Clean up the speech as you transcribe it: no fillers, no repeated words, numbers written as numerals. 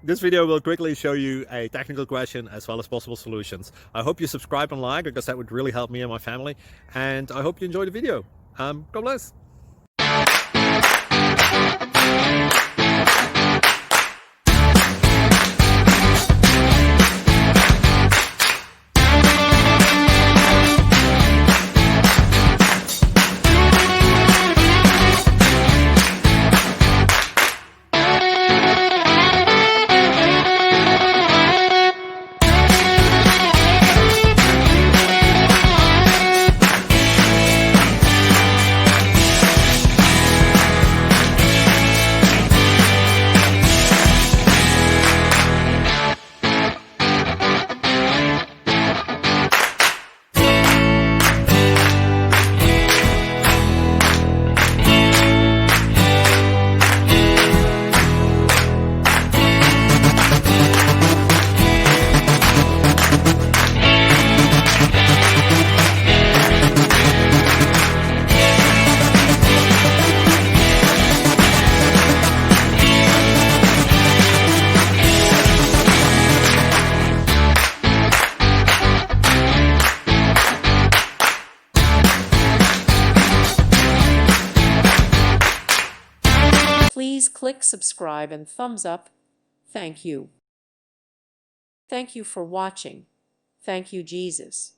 This video will quickly show you a technical question as well as possible solutions. I hope you subscribe and like, because that would really help me and my family. And I hope you enjoy the video. God bless. Please click subscribe and thumbs up. Thank you. Thank you for watching. Thank you, Jesus.